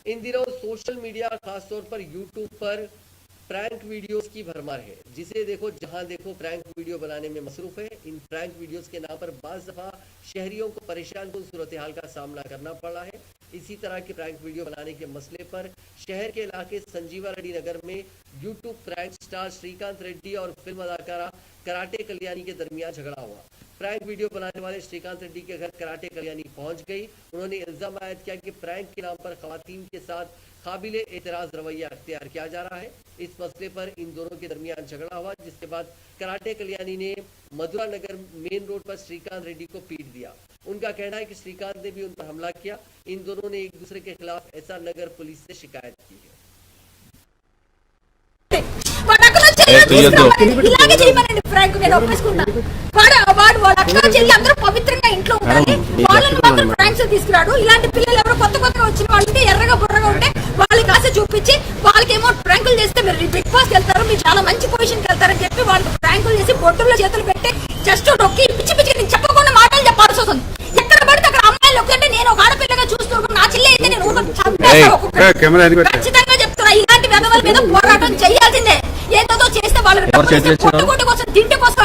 इन दिनों social media खासतौर पर यूट्यूब पर प्रैंक वीडियोस की भरमार है, जिसे देखो जहां देखो प्रैंक वीडियो बनाने में मसरूफ है। इन प्रैंक वीडियोस के नाम पर बाज़ दफा शहरियों को परेशान कुन सूरत हाल का सामना करना पड़ा है। इसी तरह के प्रैंक वीडियो बनाने के मसले पर शहर के इलाके संजीवा रेड्डी नगर में YouTube prank star Srikanth Reddy और फिल्म अदाकारा कराटे कल्याणी के दरमियान झगड़ा हुआ। प्रैंक वीडियो बनाने वाले श्रीकांत रेड्डी के घर कराटे कल्याणी पहुंच गई। उन्होंने इल्जाम आयद किया कि प्रैंक के नाम पर खवातीन के साथ काबिले एतराज रवैया अख्तियार किया जा रहा है। इस मसले पर इन दोनों के दरमियान झगड़ा हुआ, जिसके बाद कराटे कल्याणी ने मधुरा नगर मेन रोड पर श्रीकांत रेड्डी को पीट दिया। उनका कहना है कि श्रीकांत ने भी उन पर हमला किया। इन दोनों ने एक दूसरे के खिलाफ एसआर नगर पुलिस से शिकायत की है। ఇలాగే చేయమనండి ఫ్రాంక్ నేను ఒప్పేసుకున్నా వాడు వాళ్ళ అక్క చెల్లి అందరూ పవిత్రంగా ఇంట్లో ఉండాలి, వాళ్ళని మాత్రం ఫ్రాంక్స్ తీసుకురాడు. ఇలాంటి పిల్లలు ఎవరో కొత్తగా వచ్చిన వాళ్ళకి ఎర్రగా బుర్రగా ఉంటే వాళ్ళకి ఆశ చూపించి వాళ్ళకేమో ఫ్రాంకులు చేస్తే మీరు బిగ్ బాస్ వెళ్తారు, మీరు చాలా మంచి పొజిషన్కి వెళ్తారని చెప్పి వాళ్ళకి ఫ్రాంకులు చేసి బొట్టుల్లో చేతులు పెట్టి జస్ట్ నొక్కి పిచ్చి పిచ్చి నేను చెప్పకుండా మాటలు చెప్పాల్సి వస్తుంది. ఎక్కడ పడితే అక్కడ అమ్మాయిలు ఒక్కటే నేను ఒక ఆడపిల్లగా చూస్తున్నాను, నా చెల్లి అయితే నేను ఖచ్చితంగా చెప్తున్నా ఇలాంటి వెధవల మీద పోరాటం చేయాల్సిందే. ఏదో చేస్తే వాళ్ళు కొట్టుకోటి కోసం తిండి కోసం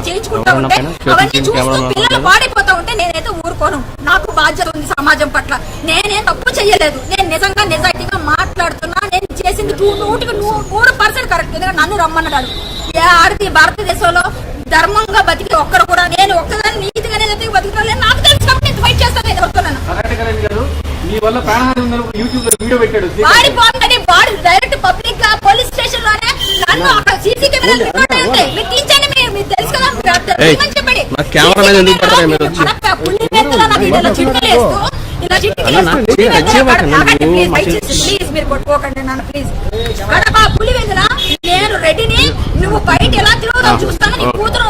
చేయించుకుంటా ఉంటే అవన్నీ చూస్తూ పిల్లలు పాడైపోతా ఉంటే నేనైతే ఊరుకోను. నాకు బాధ్యత ఉంది సమాజం పట్ల. నేనే తప్పు చెయ్యలేదు, నేను నిజంగా నిజాయితీగా మాట్లాడుతున్నా. నేను చేసింది 100% కరెక్ట్. ఎందుకంటే నన్ను రమ్మన్నాడు. ఏ ఆడది భారతదేశంలో ధర్మంగా బతికి ఒక్కరు కూడా నేను ఒక్కదాన్ని నీతిగానే బతుకుతాను. నాకు తెలుసు కాబట్టి నేను ఫైట్ చేస్తాను. ఎవరుతున్నాను వాడి బాగుందని వాడు డైరెక్ట్ పబ్లిక్ గా పోలీస్ స్టేషన్ లోనే నన్ను అక్కడ సీసీ కెమెరాలు మీరు తీయించండి. మీరు తెలుసు కదా చెప్పండి. పుల్లి మెత్తలో నాకు ఇలా చిట్టులేస్తూ ప్లీజ్ మీరు కొట్టుకోకండి నన్ను ప్లీజ్. కడప పులి వెందున నేను రెడ్డిని, నువ్వు బయట ఎలా తిరుగుతావు చూస్తాను. నీ కూతురు